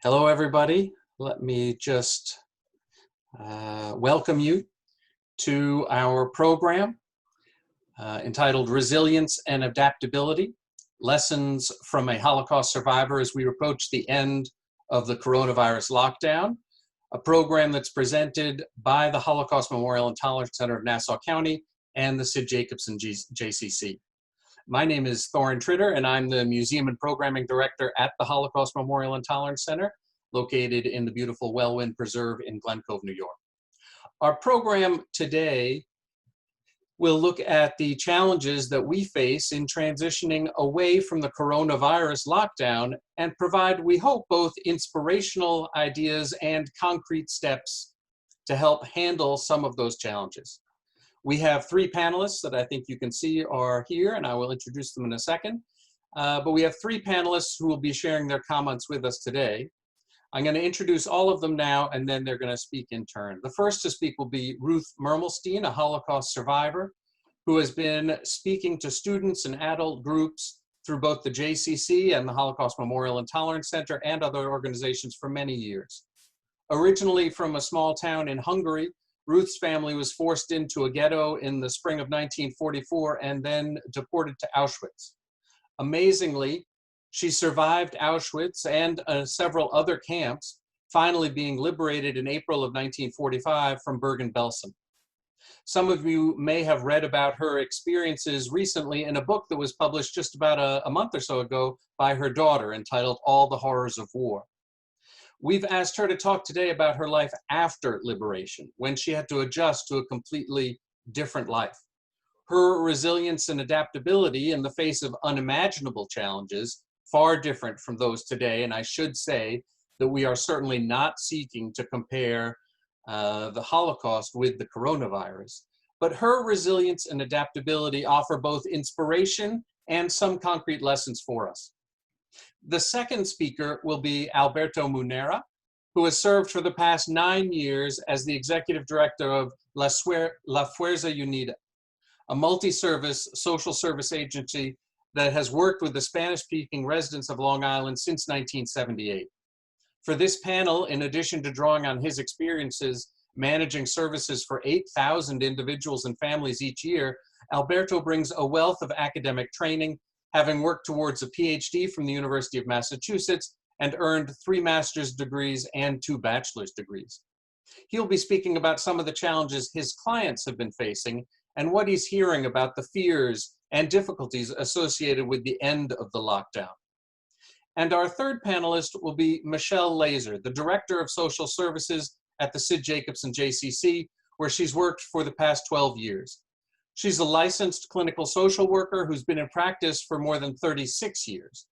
Hello, everybody. Let me just welcome you to our program entitled Resilience and Adaptability, Lessons from a Holocaust Survivor as we approach the end of the coronavirus lockdown, a program that's presented by the Holocaust Memorial and Tolerance Center of Nassau County and the Sid Jacobson JCC. My name is Thorin Tritter, and I'm the Museum and Programming Director at the Holocaust Memorial and Tolerance Center, located in the beautiful Wellwind Preserve in Glen Cove, New York. Our program today will look at the challenges that we face in transitioning away from the coronavirus lockdown and provide, we hope, both inspirational ideas and concrete steps to help handle some of those challenges. We have three panelists that I think you can see are here, and I will introduce them in a second. But we have three panelists who will be sharing their comments with us today. I'm going to introduce all of them now, and then they're going to speak in turn. The first to speak will be Ruth Mermelstein, a Holocaust survivor, who has been speaking to students and adult groups through both the JCC and the Holocaust Memorial and Tolerance Center and other organizations for many years. Originally from a small town in Hungary, Ruth's family was forced into a ghetto in the spring of 1944 and then deported to Auschwitz. Amazingly, she survived Auschwitz and several other camps, finally being liberated in April of 1945 from Bergen-Belsen. Some of you may have read about her experiences recently in a book that was published just about a month or so ago by her daughter, entitled All the Horrors of War. We've asked her to talk today about her life after liberation, when she had to adjust to a completely different life. Her resilience and adaptability in the face of unimaginable challenges, far different from those today, and I should say that we are certainly not seeking to compare the Holocaust with the coronavirus, but her resilience and adaptability offer both inspiration and some concrete lessons for us. The second speaker will be Alberto Manera, who has served for the past 9 years as the executive director of La Fuerza Unida, a multi-service social service agency that has worked with the Spanish-speaking residents of Long Island since 1978. For this panel, in addition to drawing on his experiences managing services for 8,000 individuals and families each year, Alberto brings a wealth of academic training, having worked towards a PhD from the University of Massachusetts and earned 3 master's degrees and 2 bachelor's degrees. He'll be speaking about some of the challenges his clients have been facing and what he's hearing about the fears and difficulties associated with the end of the lockdown. And our third panelist will be Michelle Laser, the Director of Social Services at the Sid Jacobson JCC, where she's worked for the past 12 years. She's a licensed clinical social worker who's been in practice for more than 36 years.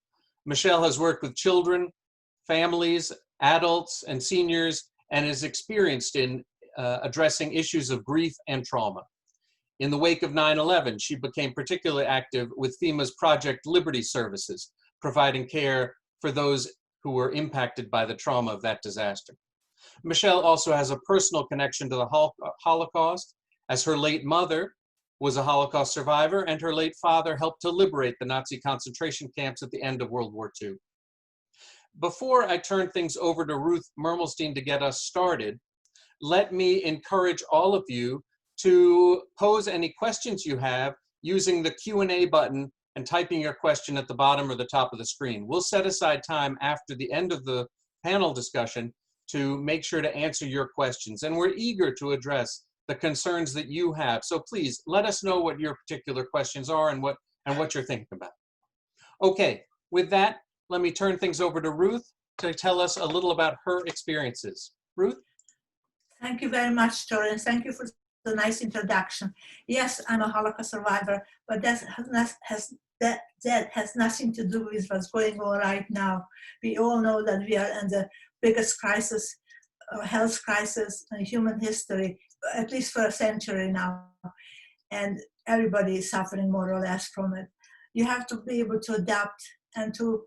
Michelle has worked with children, families, adults, and seniors, and is experienced in addressing issues of grief and trauma. In the wake of 9/11, she became particularly active with FEMA's Project Liberty services, providing care for those who were impacted by the trauma of that disaster. Michelle also has a personal connection to the Holocaust, as her late mother was a Holocaust survivor, and her late father helped to liberate the Nazi concentration camps at the end of World War II. Before I turn things over to Ruth Mermelstein to get us started, let me encourage all of you to pose any questions you have using the Q&A button and typing your question at the bottom or the top of the screen. We'll set aside time after the end of the panel discussion to make sure to answer your questions, and we're eager to address the concerns that you have. So please let us know what your particular questions are and what you're thinking about. Okay, with that, let me turn things over to Ruth to tell us a little about her experiences. Ruth? Thank you very much, Thorin. Thank you for the nice introduction. Yes, I'm a Holocaust survivor, but that has nothing to do with what's going on right now. We all know that we are in the biggest crisis, health crisis in human history, at least for a century now, and everybody is suffering more or less from it. You have to be able to adapt and to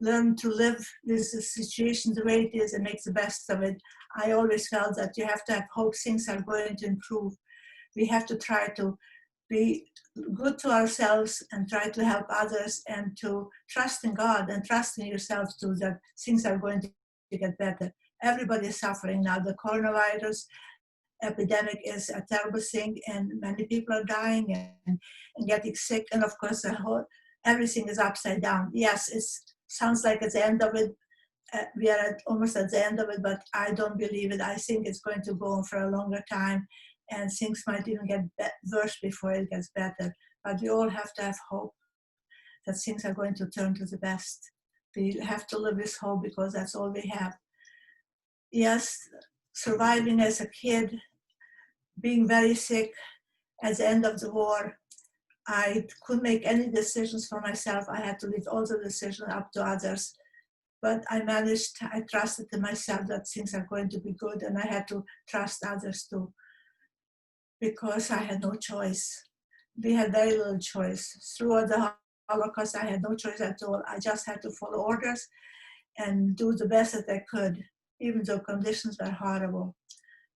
learn to live with the situation the way it is and make the best of it. I always felt that you have to have hope things are going to improve. We have to try to be good to ourselves and try to help others and to trust in God and trust in yourself too, that things are going to to get better. Everybody is suffering now. The coronavirus epidemic is a terrible thing, and many people are dying and getting sick. And of course, everything is upside down. Yes, it sounds like it's the end of it. We are almost at the end of it, but I don't believe it. I think it's going to go on for a longer time, and things might even get worse before it gets better. But we all have to have hope that things are going to turn to the best. We have to live with hope because that's all we have. Yes, surviving as a kid, being very sick at the end of the war, I couldn't make any decisions for myself. I had to leave all the decisions up to others. But I managed, I trusted in myself that things are going to be good, and I had to trust others too, because I had no choice. We had very little choice. Throughout the Holocaust, I had no choice at all. I just had to follow orders and do the best that I could, even though conditions were horrible.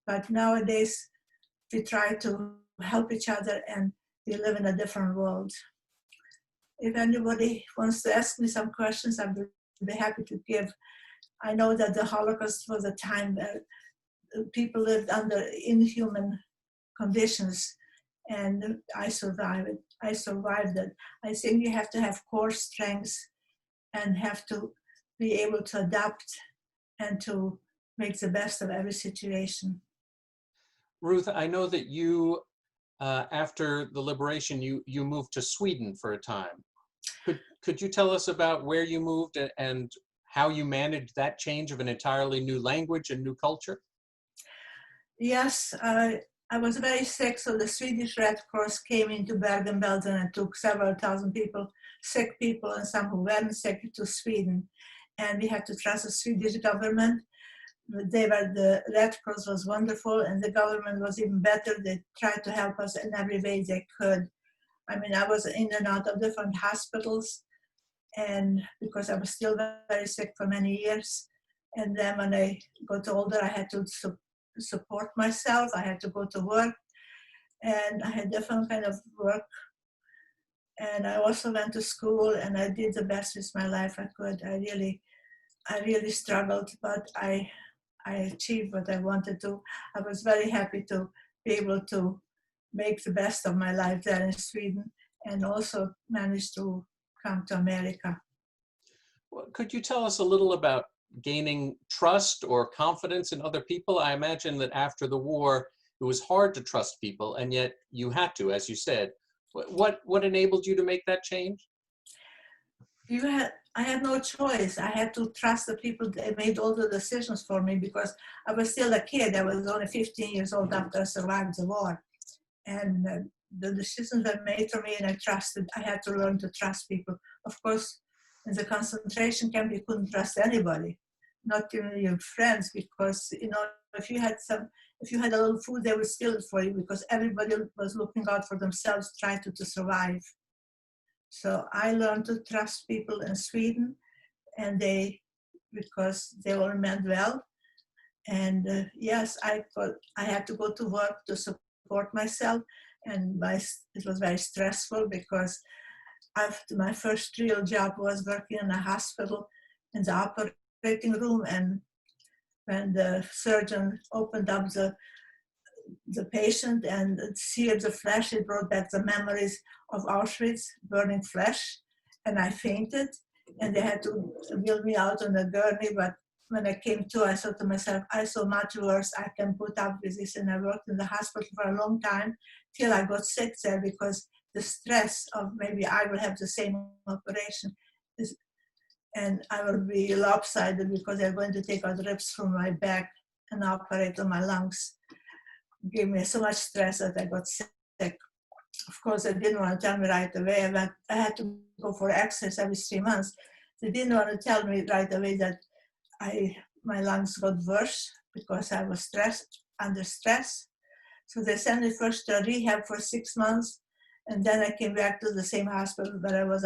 But nowadays, we try to help each other, and we live in a different world. If anybody wants to ask me some questions, I'd be happy to give. I know that the Holocaust was a time where people lived under inhuman conditions, and I survived it. I think you have to have core strength and have to be able to adapt and to make the best of every situation. Ruth, I know that you, after the liberation, you moved to Sweden for a time. Could you tell us about where you moved and how you managed that change of an entirely new language and new culture? Yes, I was very sick, so the Swedish Red Cross came into Bergen-Belsen and took several thousand people, sick people and some who weren't sick, to Sweden. And we had to trust the Swedish government. The Red Cross was wonderful, and the government was even better. They tried to help us in every way they could. I mean, I was in and out of different hospitals, and because I was still very sick for many years. And then when I got older, I had to support myself. I had to go to work, and I had different kind of work. And I also went to school, and I did the best with my life I could. I really struggled, but I achieved what I wanted to. I was very happy to be able to make the best of my life there in Sweden, and also managed to come to America. Well, could you tell us a little about gaining trust or confidence in other people? I imagine that after the war, it was hard to trust people, and yet you had to, as you said. What enabled you to make that change? I had no choice. I had to trust the people that made all the decisions for me, because I was still a kid. I was only 15 years old after I survived the war. And the decisions were made for me, and I had to learn to trust people. Of course, in the concentration camp, you couldn't trust anybody, not even your friends, because, if you had a little food, they would steal it for you, because everybody was looking out for themselves, trying to survive. So I learned to trust people in Sweden, and because they all meant well. And yes, I had to go to work to support myself, and it was very stressful, because after my first real job was working in a hospital in the operating room, and when the surgeon opened up the patient and seared the flesh, it brought back the memories of Auschwitz, burning flesh, and I fainted, and they had to wheel me out on a gurney. But when I came to, I thought to myself, I saw much worse. I can put up with this. And I worked in the hospital for a long time till I got sick there, because the stress of maybe I will have the same operation and I will be lopsided, because they're going to take out ribs from my back and operate on my lungs. Gave me so much stress that I got sick. Of course, they didn't want to tell me right away. I had to go for X-rays every 3 months. They didn't want to tell me right away that my lungs got worse, because I was under stress. So they sent me first to rehab for 6 months, and then I came back to the same hospital where I was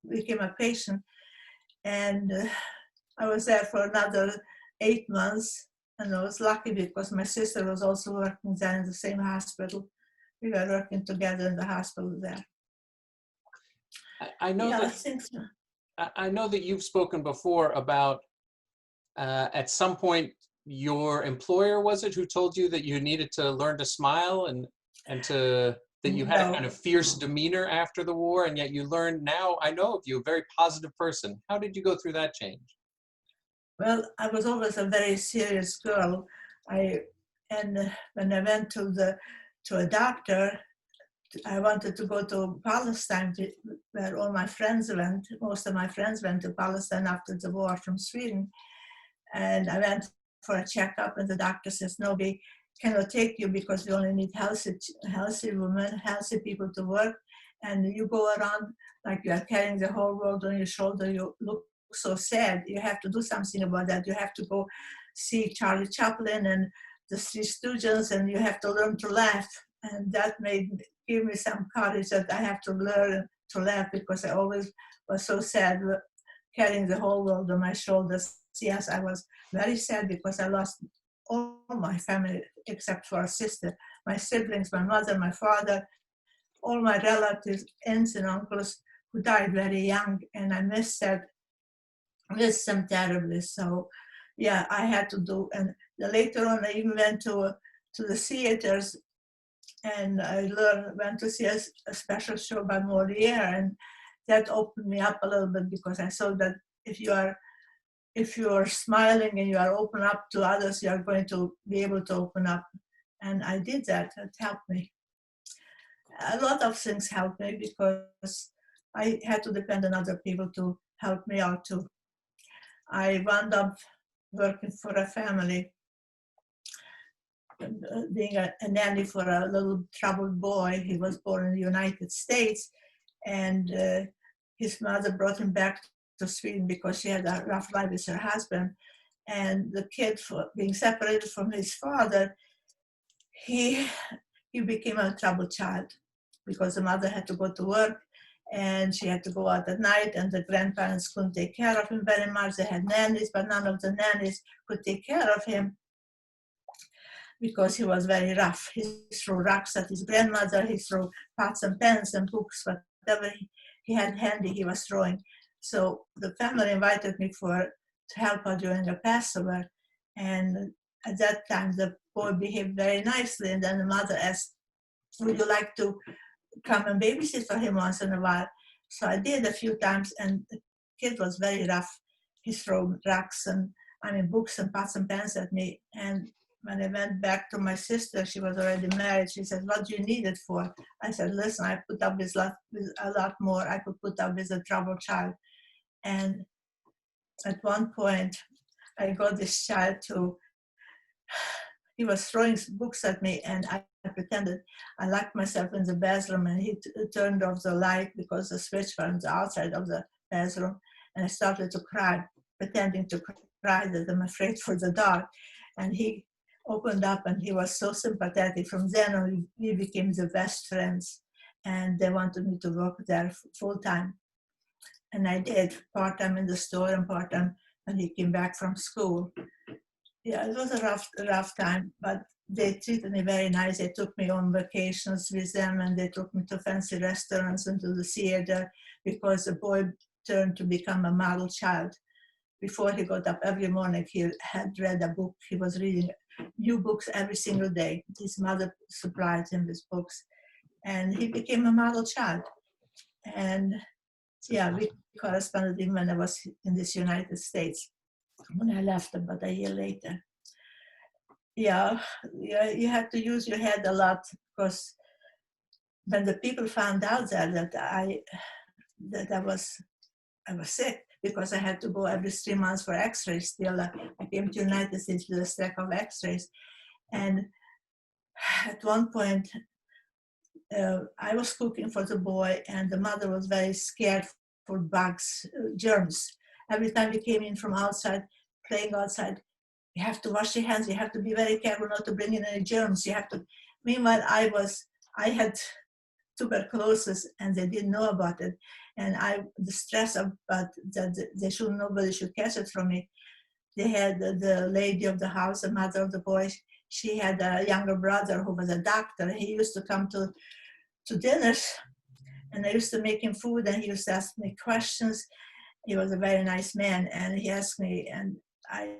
became a patient, and I was there for another 8 months, and I was lucky because my sister was also working there in the same hospital. We were working together in the hospital there. I know that you've spoken before about at some point, your employer, was it, who told you that you needed to learn to smile and that you had a kind No. of fierce demeanor after the war, and yet you learned now, I know of you, a very positive person. How did you go through that change? Well, I was always a very serious girl. When I went to a doctor, I wanted to go to Palestine, where all my friends went. Most of my friends went to Palestine after the war from Sweden. And I went for a checkup, and the doctor says, no, we cannot take you because we only need healthy women, healthy people to work. And you go around like you are carrying the whole world on your shoulder. You look so sad. You have to do something about that. You have to go see Charlie Chaplin and the Three Stooges, and you have to learn to laugh. And that give me some courage that I have to learn to laugh, because I always was so sad carrying the whole world on my shoulders. Yes, I was very sad because I lost all my family except for a sister, my siblings, my mother, my father, all my relatives, aunts and uncles who died very young, and I miss them terribly. So yeah, I had to do, and later on I even went to the theaters, and I went to see a special show by Moliere, and that opened me up a little bit, because I saw that if you are smiling and you are open up to others, you are going to be able to open up. And I did that. It helped me. A lot of things helped me because I had to depend on other people to help me out too. I wound up working for a family, being a nanny for a little troubled boy. He was born in the United States, and his mother brought him back to Sweden because she had a rough life with her husband. And the kid, for being separated from his father, he became a troubled child, because the mother had to go to work and she had to go out at night, and the grandparents couldn't take care of him very much. They had nannies, but none of the nannies could take care of him because he was very rough. He threw rocks at his grandmother, he threw pots and pans and books, whatever he had handy, he was throwing. So the family invited me to help out during the Passover. And at that time, the boy behaved very nicely. And then the mother asked, would you like to come and babysit for him once in a while? So I did a few times, and the kid was very rough. He threw rocks and books and pots and pans at me. And when I went back to my sister, she was already married. She said, what do you need it for? I said, listen, I put up with a lot more. I could put up with a troubled child. And at one point, I got this child he was throwing books at me, and I pretended I locked myself in the bathroom, and he turned off the light because the switch was on the outside of the bathroom. And I started to cry, pretending to cry that I'm afraid for the dark. And he opened up, and he was so sympathetic. From then on, we became the best friends, and they wanted me to work there full time. And I did, part-time in the store and part-time when he came back from school. Yeah, it was a rough time, but they treated me very nice. They took me on vacations with them, and they took me to fancy restaurants and to the theater, because the boy turned to become a model child. Before he got up every morning, he had read a book. He was reading new books every single day. His mother supplied him with books, and he became a model child. And yeah, we corresponded even when I was in this United States, when I left about a year later. Yeah, you have to use your head a lot, because when the people found out that I was sick, because I had to go every 3 months for x-rays still. I came to the United States with a stack of x-rays. And at one point, I was cooking for the boy, and the mother was very scared for bugs, germs. Every time we came in from outside, playing outside, you have to wash your hands, you have to be very careful not to bring in any germs. You have to. Meanwhile, I had tuberculosis, and they didn't know about it. And the stress about that nobody should catch it from me. They had the lady of the house, the mother of the boy. She had a younger brother who was a doctor. He used to come to dinners, and I used to make him food, and he used to ask me questions. He was a very nice man, and he asked me, and I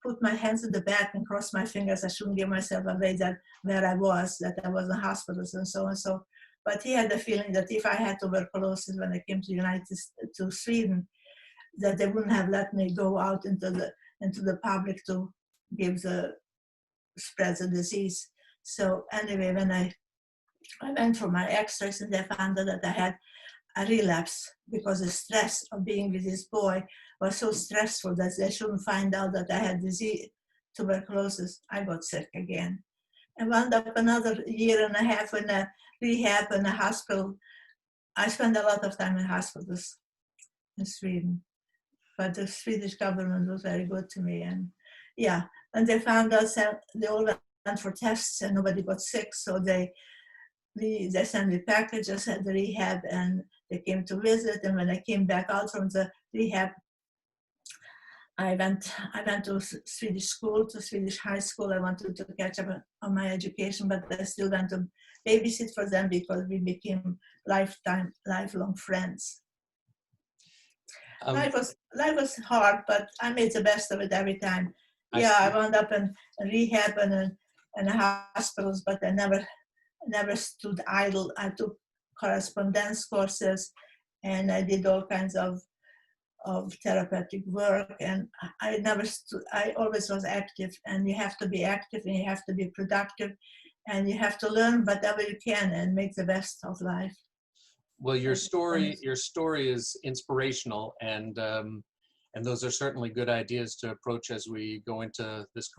put my hands in the back and crossed my fingers. I shouldn't give myself away that where I was, that I was in hospitals and so on. So, but he had the feeling that if I had tuberculosis when I came to Sweden, that they wouldn't have let me go out into the public to give the spread the disease. So anyway, when I went for my X-rays and they found out that I had a relapse because the stress of being with this boy was so stressful that they shouldn't find out that I had disease, tuberculosis. I got sick again. I wound up another year and a half in a rehab in a hospital. I spent a lot of time in hospitals in Sweden, but the Swedish government was very good to me. And yeah, and they found out that they all went for tests and nobody got sick, so they sent me packages at the rehab and they came to visit. And when I came back out from the rehab, I went to Swedish school, to Swedish high school. I wanted to catch up on my education, but I still went to babysit for them because we became lifelong friends. Life was hard, but I made the best of it every time. Yeah, I wound up in rehab and in hospitals, but I never stood idle. I took correspondence courses and I did all kinds of therapeutic work, and I always was active. And you have to be active and you have to be productive and you have to learn whatever you can and make the best of life. Well, your story is inspirational, and those are certainly good ideas to approach as we go into this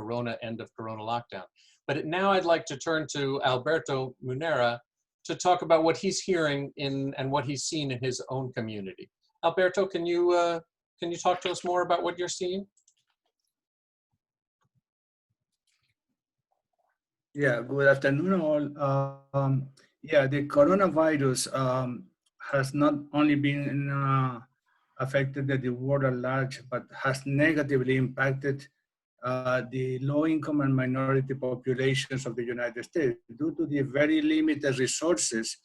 end of Corona lockdown. But now I'd like to turn to Alberto Manera to talk about what he's hearing and what he's seen in his own community. Alberto, can you talk to us more about what you're seeing? Yeah, good afternoon all. Yeah, the coronavirus has not only been affected the world at large, but has negatively impacted the low-income and minority populations of the United States. Due to the very limited resources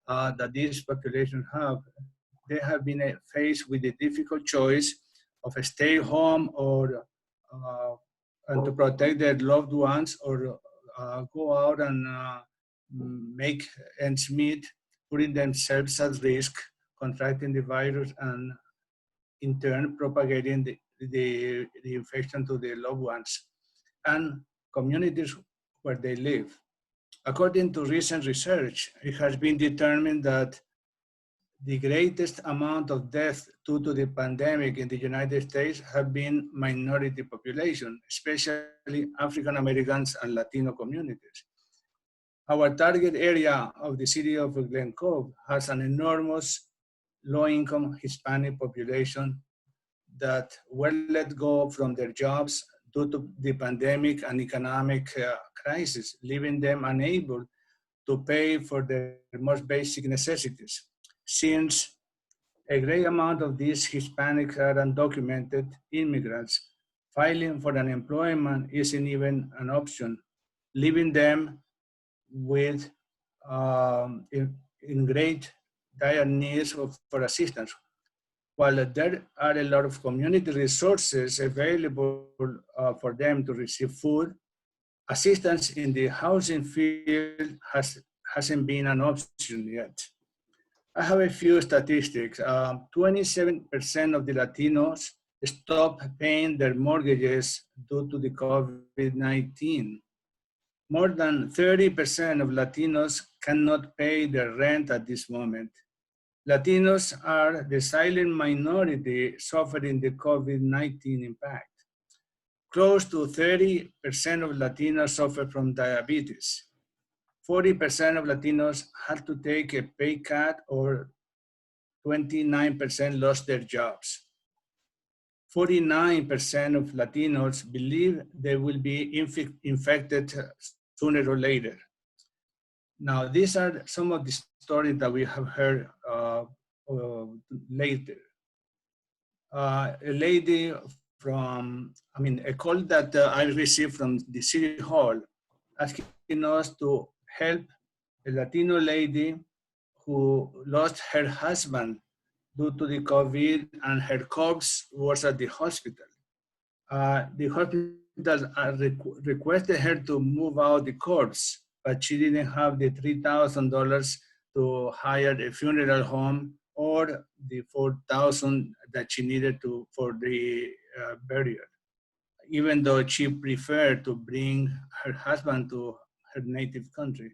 that these populations have, they have been faced with the difficult choice of stay home or and to protect their loved ones, or go out and make ends meet, putting themselves at risk, contracting the virus, and in turn propagating the infection to their loved ones and communities where they live. According to recent research, it has been determined that the greatest amount of death due to the pandemic in the United States have been minority population, especially African Americans and Latino communities. Our target area of the city of Glen Cove has an enormous low-income Hispanic population that were let go from their jobs due to the pandemic and economic crisis, leaving them unable to pay for their most basic necessities. Since a great amount of these Hispanics are undocumented immigrants, filing for unemployment isn't even an option, leaving them with in great dire needs for assistance. While there are a lot of community resources available for them to receive food, assistance in the housing field hasn't been an option yet. I have a few statistics. 27% of the Latinos stopped paying their mortgages due to the COVID-19. More than 30% of Latinos cannot pay their rent at this moment. Latinos are the silent minority suffering the COVID-19 impact. Close to 30% of Latinos suffer from diabetes. 40% of Latinos had to take a pay cut, or 29% lost their jobs. 49% of Latinos believe they will be infected sooner or later. Now, these are some of the stories that we have heard later. A lady a call that I received from the City Hall asking us to help a Latino lady who lost her husband due to the COVID, and her corpse was at the hospital. The hospital requested her to move out the corpse, but she didn't have the $3,000 to hire a funeral home or the $4,000 that she needed for the burial, even though she preferred to bring her husband to her native country.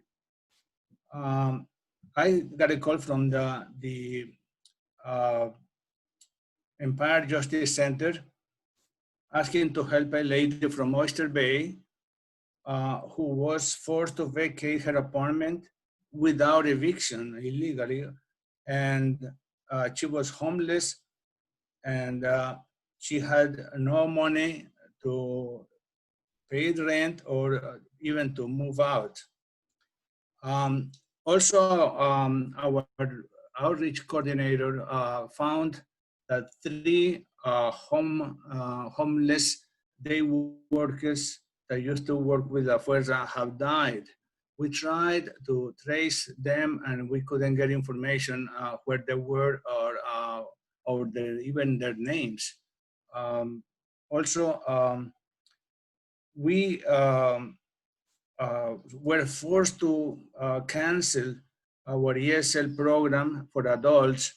I got a call from the uh, Empire Justice Center asking to help a lady from Oyster Bay who was forced to vacate her apartment without eviction illegally. And she was homeless, and she had no money to pay the rent or even to move out. Also, our outreach coordinator found that 3 homeless day workers that used to work with La Fuerza have died. We tried to trace them, and we couldn't get information where they were or even their names. Also, we were forced to cancel our ESL program for adults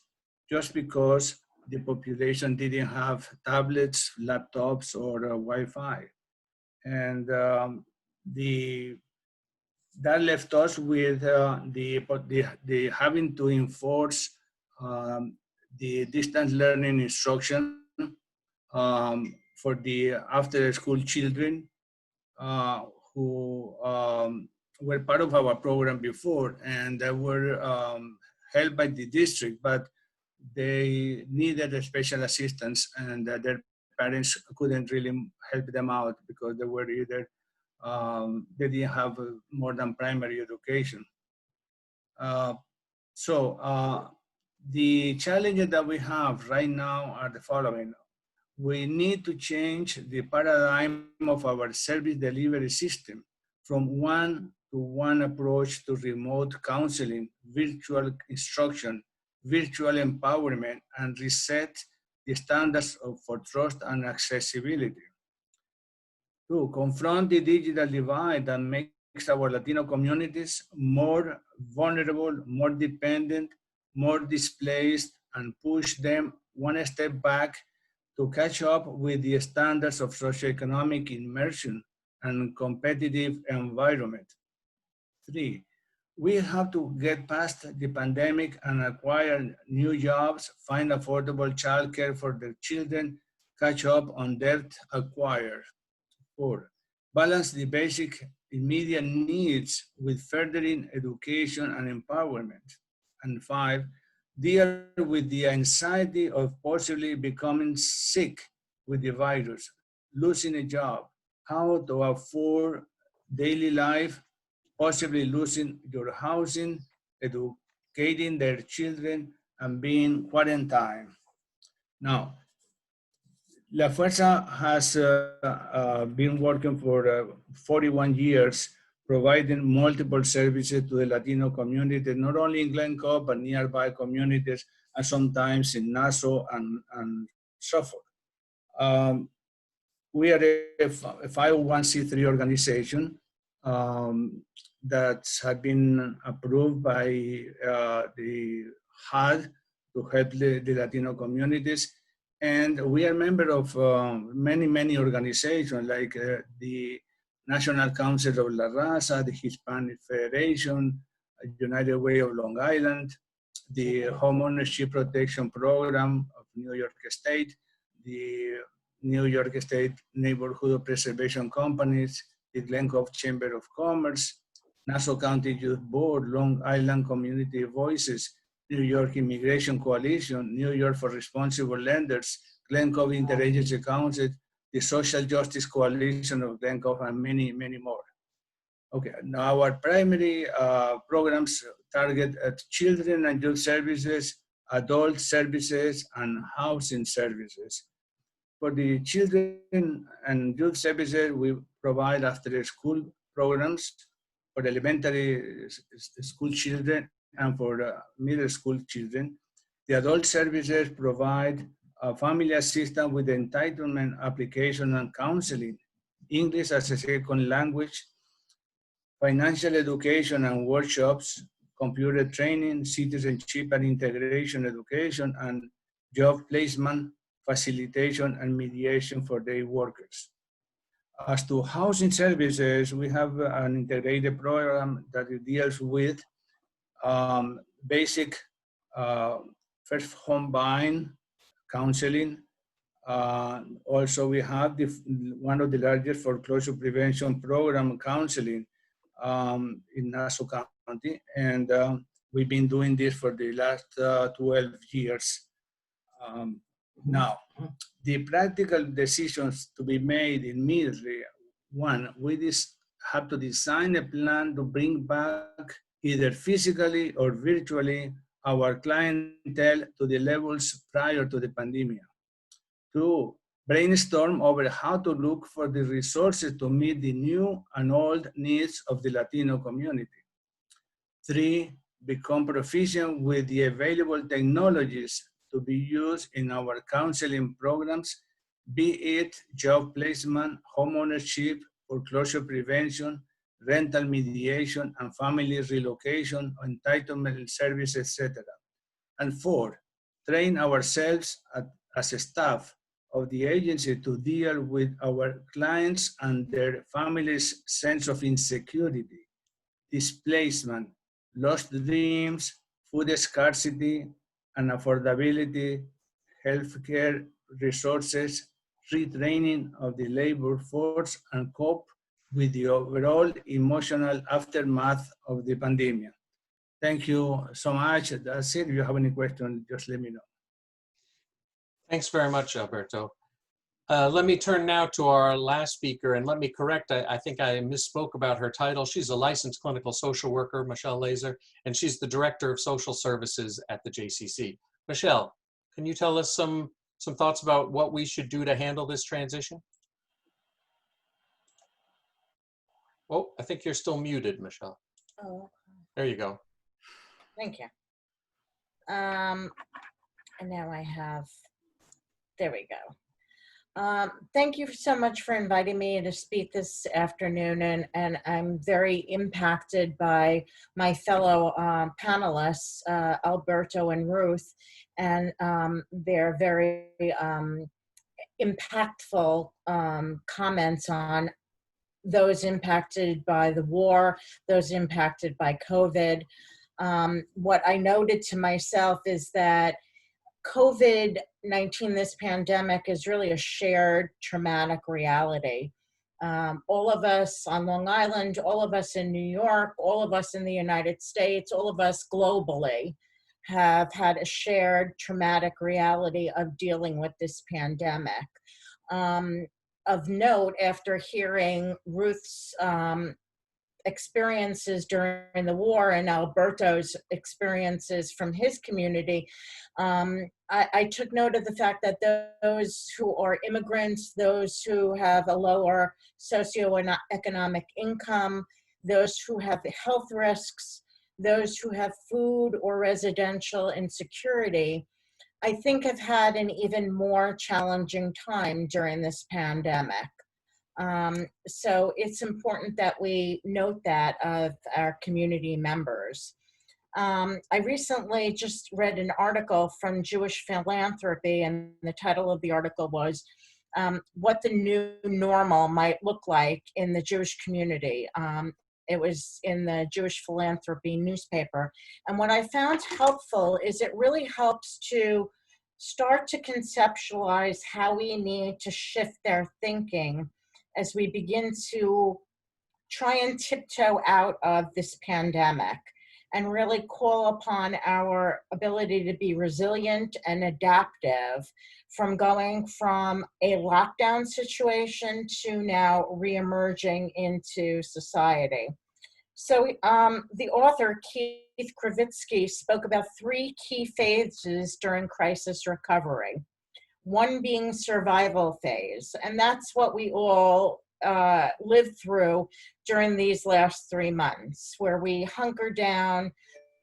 just because the population didn't have tablets, laptops, or Wi-Fi. And that left us with the having to enforce the distance learning instruction for the after school children uh, who were part of our program before, and that were held by the district, but they needed a special assistance, and their parents couldn't really help them out because they were either they didn't have more than primary education. Uh, so the challenges that we have right now are the following. We need to change the paradigm of our service delivery system from one-to-one approach to remote counseling, virtual instruction, virtual empowerment, and reset the standards for trust and accessibility. To confront the digital divide that makes our Latino communities more vulnerable, more dependent, more displaced, and push them one step back to catch up with the standards of socioeconomic immersion and competitive environment. 3, we have to get past the pandemic and acquire new jobs, find affordable childcare for their children, catch up on debt acquired. 4, balance the basic immediate needs with furthering education and empowerment. And 5, deal with the anxiety of possibly becoming sick with the virus, losing a job, how to afford daily life, possibly losing your housing, educating their children, and being quarantined. Now, La Fuerza has been working for 41 years, providing multiple services to the Latino community, not only in Glencoe, but nearby communities, and sometimes in Nassau and Suffolk. We are a 501c3 organization that has been approved by the HUD to help the Latino communities. And we are member of many organizations like the National Council of La Raza, the Hispanic Federation, United Way of Long Island, the Homeownership Protection Program of New York State, the New York State Neighborhood Preservation Companies, the Glencoe Chamber of Commerce, Nassau County Youth Board, Long Island Community Voices, New York Immigration Coalition, New York for Responsible Lenders, Glencoe Interagency Council, the Social Justice Coalition of Glencoe, and many more. Okay, now our primary programs target children and youth services, adult services, and housing services. For the children and youth services, we provide after-school programs for elementary school children and for middle school children. The adult services provide family assistance with entitlement application and counseling, English as a second language, financial education and workshops, computer training, citizenship and integration education, and job placement, facilitation, and mediation for day workers. As to housing services, we have an integrated program that deals with basic first home buying, counseling. Also, we have one of the largest foreclosure prevention program counseling in Nassau County, and we've been doing this for the last 12 years. Now, the practical decisions to be made immediately. One, we have to design a plan to bring back either physically or virtually our clientele to the levels prior to the pandemic. Two, brainstorm over how to look for the resources to meet the new and old needs of the Latino community. Three, become proficient with the available technologies to be used in our counseling programs, be it job placement, homeownership, foreclosure prevention, rental mediation, and family relocation, entitlement services, etc. And four, train ourselves as a staff of the agency to deal with our clients and their families' sense of insecurity, displacement, lost dreams, food scarcity and affordability, healthcare resources, retraining of the labor force, and cope with the overall emotional aftermath of the pandemic. Thank you so much. That's it. If you have any questions, just let me know. Thanks very much, Alberto. Let me turn now to our last speaker, and let me correct, I think I misspoke about her title. She's a licensed clinical social worker, Michelle Laser, and she's the Director of Social Services at the JCC. Michelle, can you tell us some thoughts about what we should do to handle this transition? Oh, I think you're still muted, Michelle. Oh, There you go. thank you. And now I have, there we go. Thank you so much for inviting me to speak this afternoon, and I'm very impacted by my fellow panelists, Alberto and Ruth, and their very impactful comments on those impacted by the war, those impacted by COVID. What I noted to myself is that COVID-19, this pandemic, is really a shared traumatic reality. All of us on Long Island, all of us in New York, all of us in the United States, all of us globally have had a shared traumatic reality of dealing with this pandemic. Of note, after hearing Ruth's experiences during the war and Alberto's experiences from his community, I took note of the fact that those who are immigrants, those who have a lower socioeconomic income, those who have health risks, those who have food or residential insecurity, I think have had an even more challenging time during this pandemic. So it's important that we note that of our community members. I recently just read an article from Jewish Philanthropy, and the title of the article was What the New Normal Might Look Like in the Jewish Community. It was in the Jewish Philanthropy newspaper. And what I found helpful is it really helps to start to conceptualize how we need to shift our thinking as we begin to try and tiptoe out of this pandemic and really call upon our ability to be resilient and adaptive from going from a lockdown situation to now reemerging into society. So the author, Keith Kravitsky, spoke about 3 key phases during crisis recovery. One being survival phase, and that's what we all lived through during these last 3 months, where we hunker down.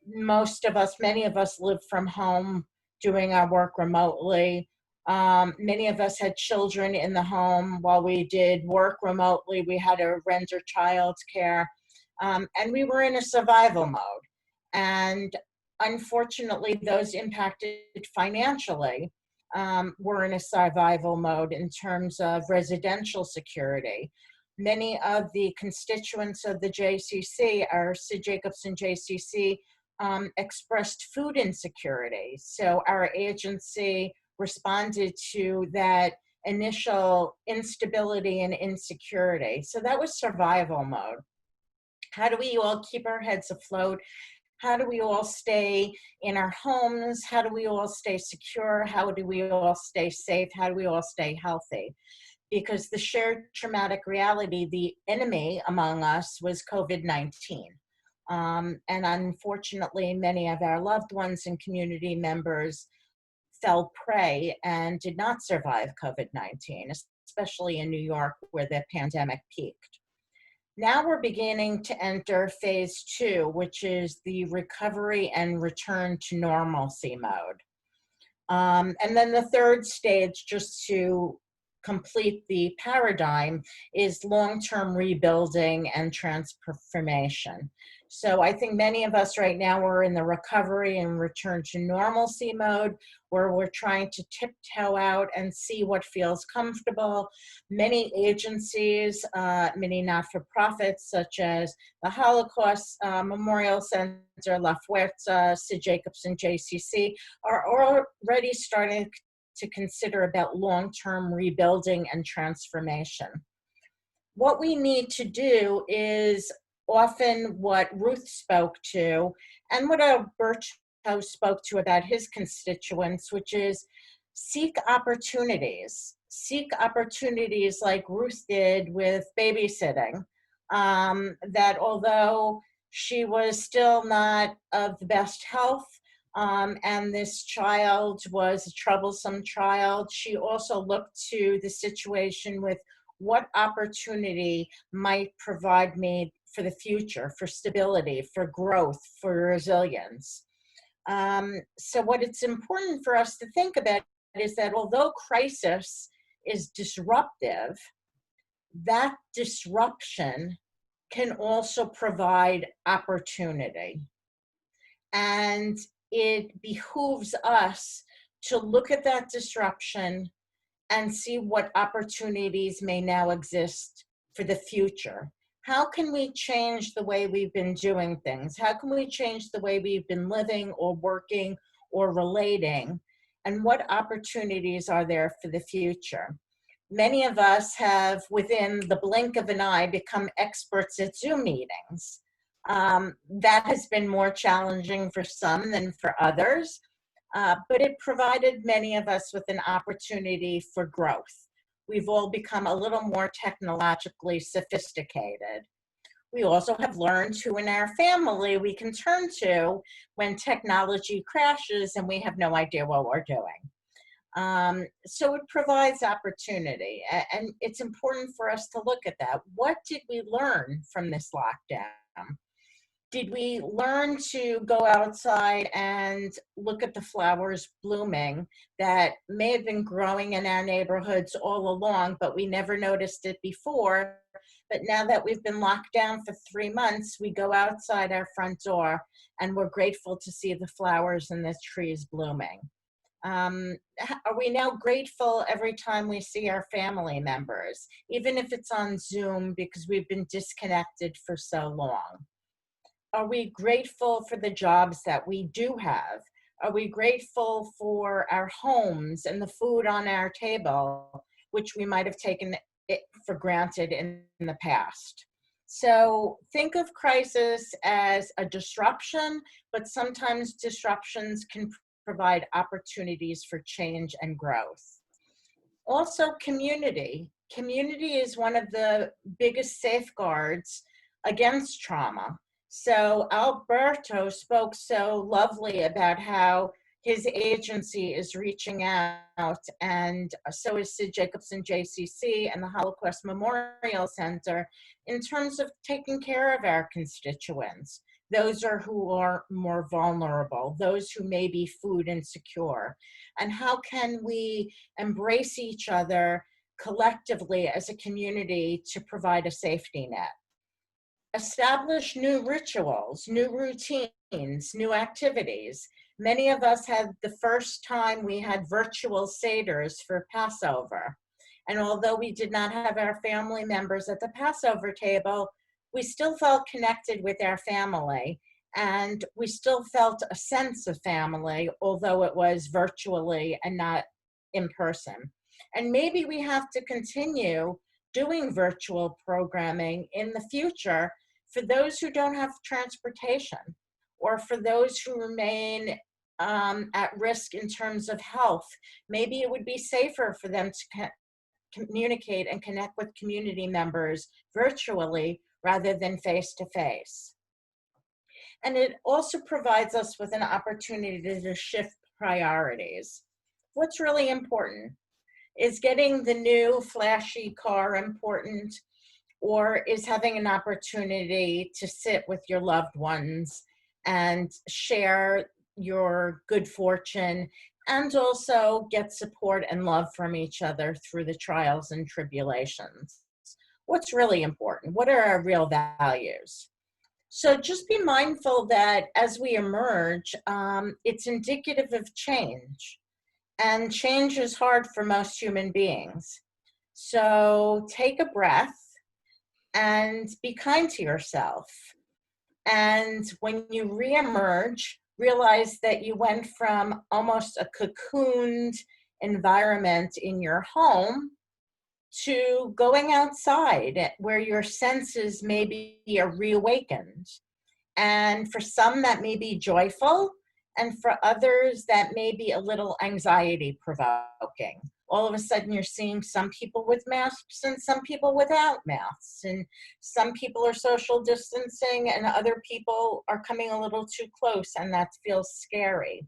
Most of us, many of us live from home, doing our work remotely. Many of us had children in the home. While we did work remotely, we had to render childcare, and we were in a survival mode. And unfortunately, those impacted financially were in a survival mode in terms of residential security. Many of the constituents of the JCC, our Sid Jacobson JCC, expressed food insecurity. So our agency responded to that initial instability and insecurity. So that was survival mode. How do we all keep our heads afloat? How do we all stay in our homes? How do we all stay secure? How do we all stay safe? How do we all stay healthy? Because the shared traumatic reality, the enemy among us was COVID-19. And unfortunately, many of our loved ones and community members fell prey and did not survive COVID-19, especially in New York where the pandemic peaked. Now we're beginning to enter phase 2, which is the recovery and return to normalcy mode. And then the third stage, just to complete the paradigm, is long-term rebuilding and transformation. So I think many of us right now are in the recovery and return to normalcy mode, where we're trying to tiptoe out and see what feels comfortable. Many agencies, many not-for-profits, such as the Holocaust Memorial Center, La Fuerza, Sid Jacobson JCC, are already starting to consider about long-term rebuilding and transformation. What we need to do is often what Ruth spoke to and what Alberto spoke to about his constituents, which is seek opportunities. Seek opportunities like Ruth did with babysitting, that although she was still not of the best health, and this child was a troublesome child, she also looked to the situation with what opportunity might provide me for the future, for stability, for growth, for resilience. So what it's important for us to think about is that although crisis is disruptive, that disruption can also provide opportunity. And it behooves us to look at that disruption and see what opportunities may now exist for the future. How can we change the way we've been doing things? How can we change the way we've been living or working or relating? And what opportunities are there for the future? Many of us have, within the blink of an eye, become experts at Zoom meetings. That has been more challenging for some than for others, but it provided many of us with an opportunity for growth. We've all become a little more technologically sophisticated. We also have learned who in our family we can turn to when technology crashes and we have no idea what we're doing. So it provides opportunity, and it's important for us to look at that. What did we learn from this lockdown? Did we learn to go outside and look at the flowers blooming that may have been growing in our neighborhoods all along, but we never noticed it before? But now that we've been locked down for 3 months, we go outside our front door and we're grateful to see the flowers and the trees blooming. Are we now grateful every time we see our family members, even if it's on Zoom because we've been disconnected for so long? Are we grateful for the jobs that we do have? Are we grateful for our homes and the food on our table, which we might have taken it for granted in the past? So think of crisis as a disruption, but sometimes disruptions can provide opportunities for change and growth. Also, community. Community is one of the biggest safeguards against trauma. So Alberto spoke so lovely about how his agency is reaching out, and so is Sid Jacobson JCC and the Holocaust Memorial Center, in terms of taking care of our constituents. those who are more vulnerable, those who may be food insecure? And how can we embrace each other collectively as a community to provide a safety net? Establish new rituals, new routines, new activities. Many of us had the first time we had virtual seders for Passover. And although we did not have our family members at the Passover table, we still felt connected with our family. And we still felt a sense of family, although it was virtually and not in person. And maybe we have to continue doing virtual programming in the future for those who don't have transportation, or for those who remain at risk in terms of health. Maybe it would be safer for them to communicate and connect with community members virtually rather than face to face. And it also provides us with an opportunity to shift priorities. What's really important? Is getting the new flashy car important, or is having an opportunity to sit with your loved ones and share your good fortune and also get support and love from each other through the trials and tribulations? What's really important? What are our real values? So just be mindful that as we emerge, it's indicative of change. And change is hard for most human beings. So take a breath and be kind to yourself. And when you reemerge, realize that you went from almost a cocooned environment in your home to going outside where your senses maybe are reawakened. And for some that may be joyful, and for others that may be a little anxiety provoking. All of a sudden you're seeing some people with masks and some people without masks, and some people are social distancing and other people are coming a little too close, and that feels scary.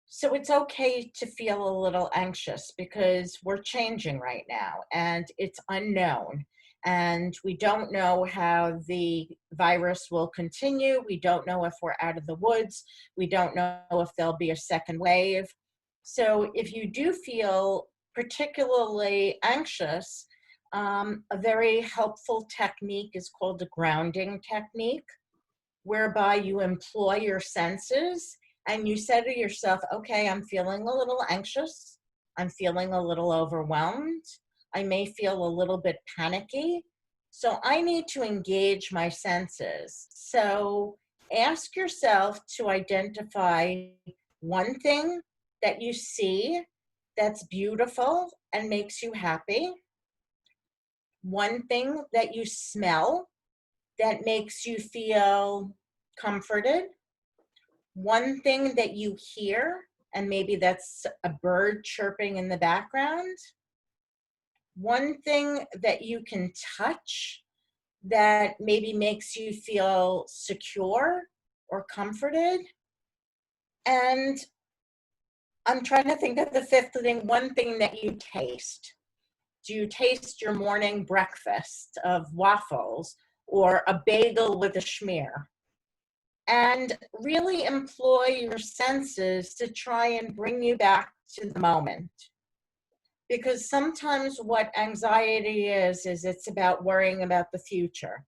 So it's okay to feel a little anxious because we're changing right now and it's unknown. And we don't know how the virus will continue. We don't know if we're out of the woods. We don't know if there'll be a second wave. So if you do feel particularly anxious, a very helpful technique is called the grounding technique, whereby you employ your senses and you say to yourself, okay, I'm feeling a little anxious. I'm feeling a little overwhelmed. I may feel a little bit panicky. So I need to engage my senses. So ask yourself to identify one thing that you see that's beautiful and makes you happy. One thing that you smell that makes you feel comforted. One thing that you hear, and maybe that's a bird chirping in the background. One thing that you can touch that maybe makes you feel secure or comforted. And I'm trying to think of the fifth thing, one thing that you taste. Do you taste your morning breakfast of waffles or a bagel with a schmear? And really employ your senses to try and bring you back to the moment. Because sometimes what anxiety is it's about worrying about the future.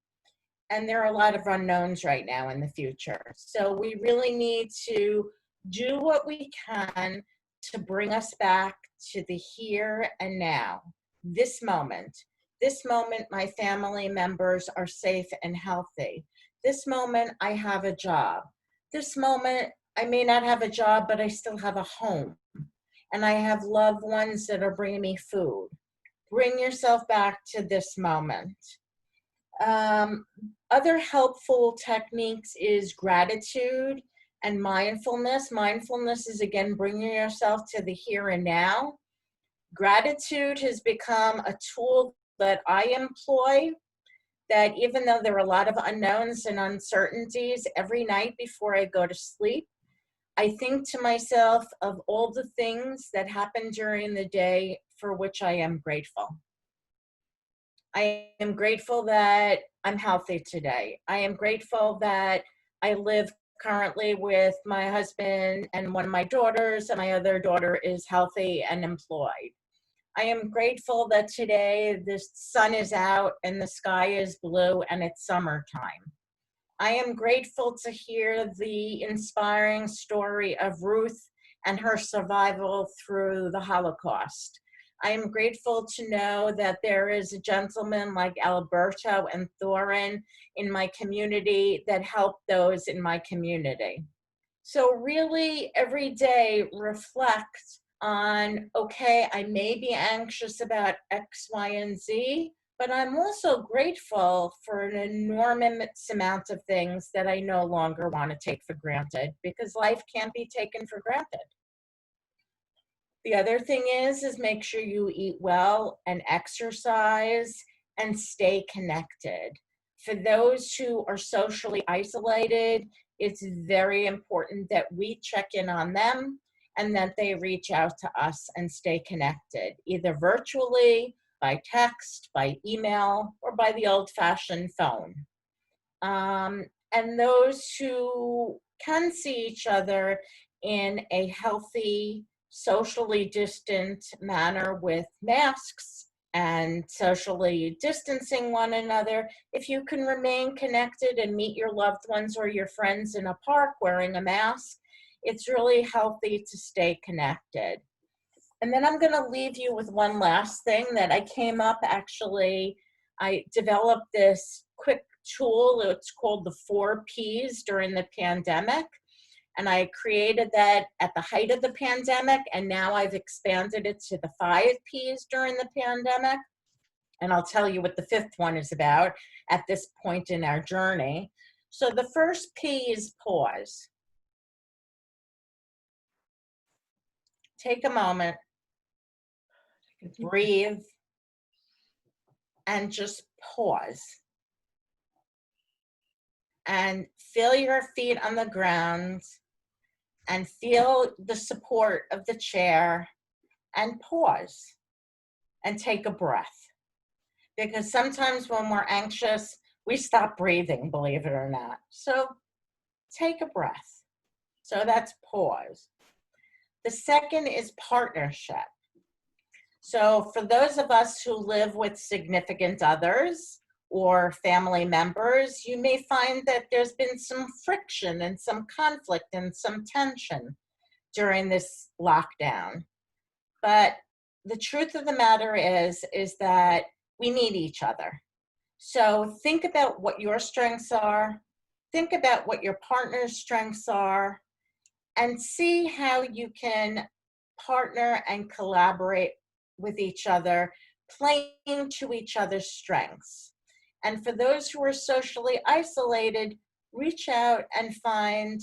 And there are a lot of unknowns right now in the future. So we really need to do what we can to bring us back to the here and now, this moment. This moment, my family members are safe and healthy. This moment, I have a job. This moment, I may not have a job, but I still have a home. And I have loved ones that are bringing me food. Bring yourself back to this moment. Other helpful techniques is gratitude and mindfulness. Mindfulness is, again, bringing yourself to the here and now. Gratitude has become a tool that I employ, that even though there are a lot of unknowns and uncertainties, every night before I go to sleep, I think to myself of all the things that happen during the day for which I am grateful. I am grateful that I'm healthy today. I am grateful that I live currently with my husband and one of my daughters, and my other daughter is healthy and employed. I am grateful that today the sun is out and the sky is blue and it's summertime. I am grateful to hear the inspiring story of Ruth and her survival through the Holocaust. I am grateful to know that there is a gentleman like Alberto and Thorin in my community that help those in my community. So really every day reflect on, okay, I may be anxious about X, Y, and Z, but I'm also grateful for an enormous amount of things that I no longer want to take for granted, because life can't be taken for granted. The other thing is make sure you eat well and exercise and stay connected. For those who are socially isolated, it's very important that we check in on them and that they reach out to us and stay connected, either virtually, by text, by email, or by the old-fashioned phone. And those who can see each other in a healthy, socially distant manner with masks and socially distancing one another, if you can remain connected and meet your loved ones or your friends in a park wearing a mask, it's really healthy to stay connected. And then I'm gonna leave you with one last thing that I came up, actually, I developed this quick tool, it's called the 4 Ps during the pandemic. And I created that at the height of the pandemic, and now I've expanded it to the 5 Ps during the pandemic. And I'll tell you what the 5th one is about at this point in our journey. So the first P is pause. Take a moment, breathe, and just pause. And feel your feet on the ground and feel the support of the chair, and pause and take a breath. Because sometimes when we're anxious, we stop breathing, believe it or not. So take a breath. So that's pause. The second is partnership. So for those of us who live with significant others or family members, you may find that there's been some friction and some conflict and some tension during this lockdown. But the truth of the matter is that we need each other. So think about what your strengths are, think about what your partner's strengths are, and see how you can partner and collaborate with each other, playing to each other's strengths. And for those who are socially isolated, reach out and find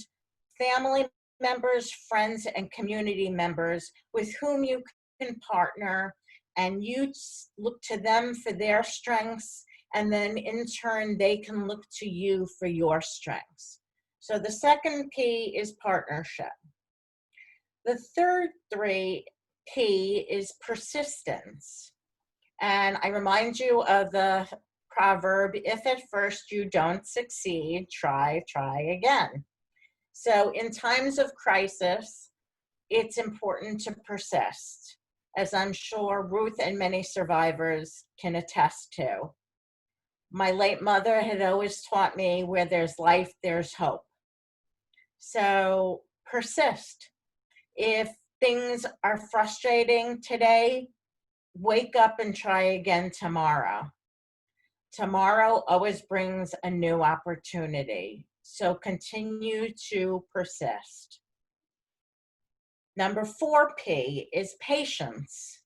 family members, friends, and community members with whom you can partner, and you look to them for their strengths, and then in turn, they can look to you for your strengths. So the second P is partnership. The third P is persistence. And I remind you of the proverb, if at first you don't succeed, try again. So in times of crisis, it's important to persist, as I'm sure Ruth and many survivors can attest to. My late mother had always taught me, where there's life, there's hope. So persist. If things are frustrating today, wake up and try again tomorrow. Tomorrow always brings a new opportunity. So continue to persist. Number 4 P is patience.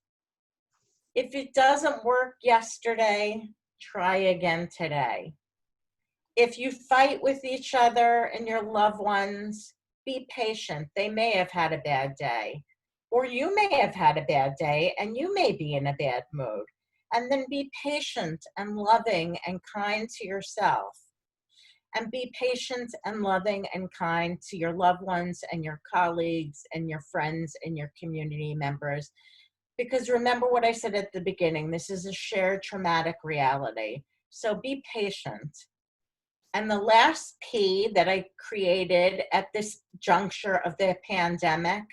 If it doesn't work yesterday, try again today. If you fight with each other and your loved ones, be patient. They may have had a bad day, or you may have had a bad day and you may be in a bad mood. And then be patient and loving and kind to yourself. And be patient and loving and kind to your loved ones and your colleagues and your friends and your community members. Because remember what I said at the beginning, this is a shared traumatic reality. So be patient. And the last P that I created at this juncture of the pandemic,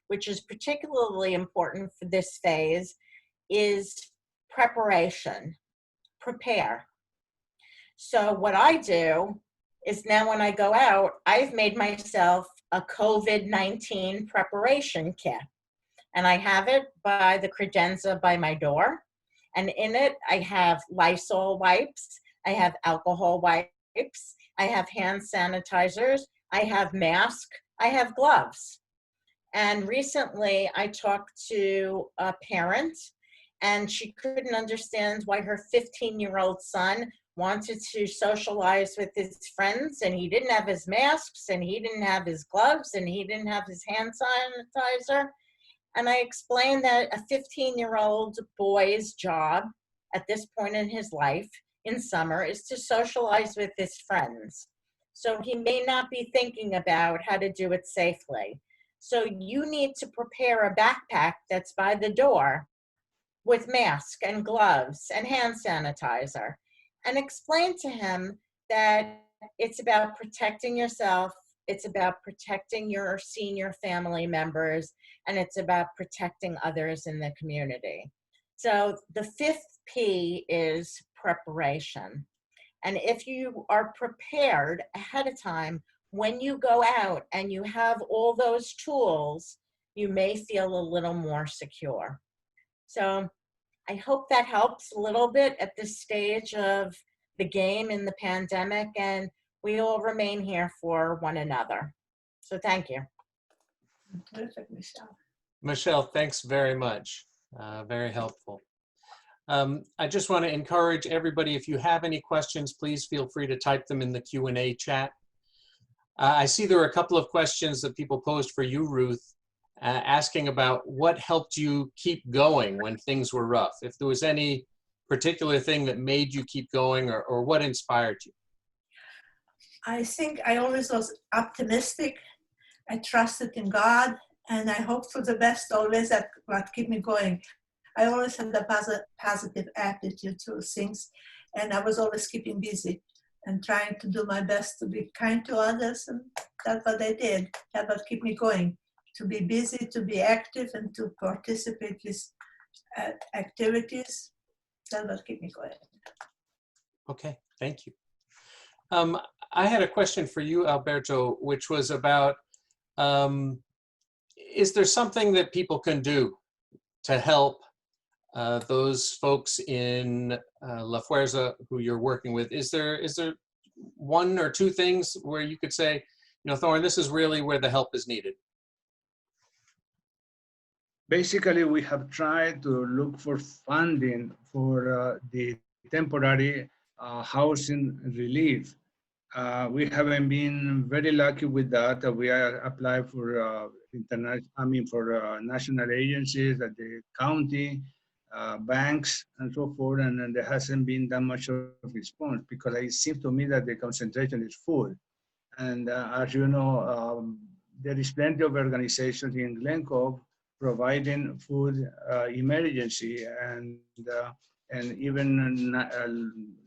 which is particularly important for this phase, is preparation. Prepare. So what I do is now when I go out, I've made myself a COVID-19 preparation kit. And I have it by the credenza by my door. And in it, I have Lysol wipes, I have alcohol wipes, I have hand sanitizers, I have masks, I have gloves. And recently I talked to a parent, and she couldn't understand why her 15-year-old son wanted to socialize with his friends, and he didn't have his masks, and he didn't have his gloves, and he didn't have his hand sanitizer. And I explained that a 15-year-old boy's job at this point in his life in summer is to socialize with his friends. So he may not be thinking about how to do it safely. So you need to prepare a backpack that's by the door with mask and gloves and hand sanitizer, and explain to him that it's about protecting yourself, it's about protecting your senior family members, and it's about protecting others in the community. So the fifth P is preparation. And if you are prepared ahead of time, when you go out and you have all those tools, you may feel a little more secure. So I hope that helps a little bit at this stage of the game in the pandemic, and we all remain here for one another. So thank you. Terrific, Michelle. Michelle, thanks very much. Very helpful. I just want to encourage everybody, if you have any questions, please feel free to type them in the Q&A chat. I see there are a couple of questions that people posed for you, Ruth, asking about what helped you keep going when things were rough. If there was any particular thing that made you keep going, or what inspired you? I think I always was optimistic. I trusted in God, and I hoped for the best always. That what kept me going. I always had a positive attitude to things, and I was always keeping busy and trying to do my best to be kind to others, and that's what I did. That's what kept me going, to be busy, to be active, and to participate with activities. That's what kept me going. Okay, thank you. I had a question for you, Alberto, which was about, is there something that people can do to help those folks in La Fuerza who you're working with? Is there one or two things where you could say, you know, Thorne, this is really where the help is needed? Basically, we have tried to look for funding for the temporary housing relief. We haven't been very lucky with that. We are applied for national agencies at the county, banks, and so forth, and there hasn't been that much of a response, because it seems to me that the concentration is full. And as you know, there is plenty of organizations in Glencoe providing food emergency, and even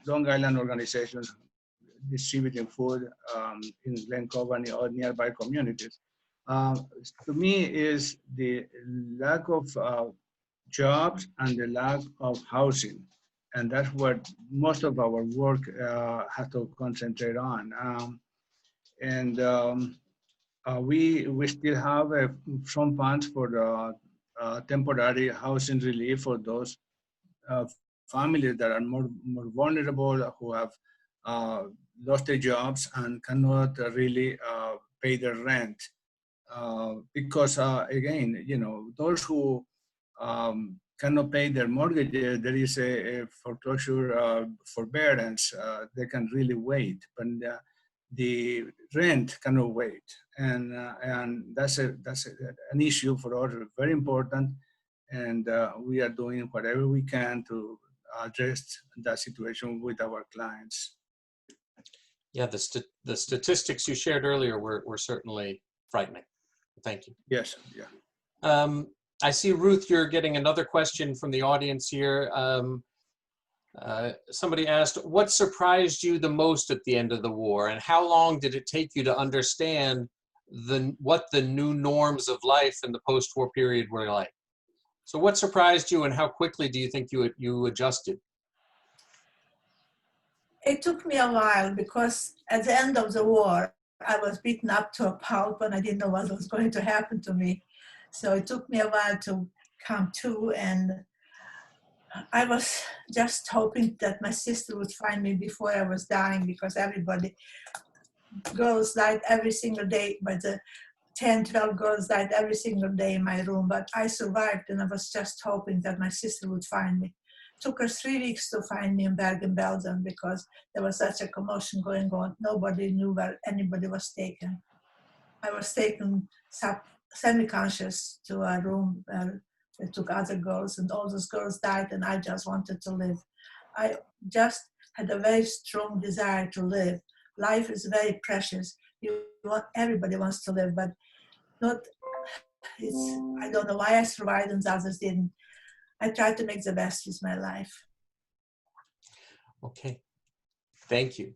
Long Island organizations distributing food in Glencoe and all nearby communities. To me, is the lack of jobs and the lack of housing, and that's what most of our work has to concentrate on. We still have some funds for the temporary housing relief for those families that are more vulnerable, who have lost their jobs and cannot really pay their rent. Because again, you know, those who cannot pay their mortgages, there is a foreclosure forbearance. They can really wait, but the rent cannot wait, and that's an issue for us, very important, and we are doing whatever we can to address that situation with our clients. Yeah, the statistics you shared earlier were certainly frightening. Thank you. Yes, yeah. I see, Ruth, you're getting another question from the audience here. Somebody asked, what surprised you the most at the end of the war, and how long did it take you to understand what the new norms of life in the post-war period were like? So what surprised you, and how quickly do you think you adjusted? It took me a while, because at the end of the war, I was beaten up to a pulp and I didn't know what was going to happen to me. So it took me a while to come to, and I was just hoping that my sister would find me before I was dying, because girls died every single day, but the 10, 12 girls died every single day in my room, but I survived, and I was just hoping that my sister would find me. It took her 3 weeks to find me in Bergen, Belgium, because there was such a commotion going on. Nobody knew where anybody was taken. I was taken semi-conscious to a room where they took other girls, and all those girls died, and I just wanted to live. I just had a very strong desire to live. Life is very precious. Everybody wants to live, but I don't know why I survived and the others didn't. I tried to make the best with my life. Okay, thank you.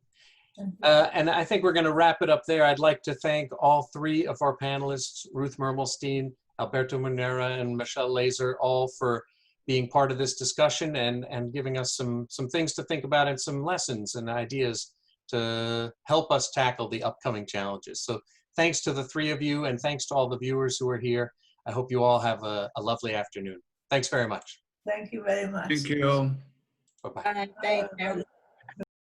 Thank you. And I think we're going to wrap it up there. I'd like to thank all three of our panelists, Ruth Mermelstein, Alberto Manera, and Michelle Laser, all for being part of this discussion and giving us some things to think about and some lessons and ideas to help us tackle the upcoming challenges. So thanks to the three of you, and thanks to all the viewers who are here. I hope you all have a lovely afternoon. Thanks very much. Thank you very much. Thank you. Bye-bye. Thank you.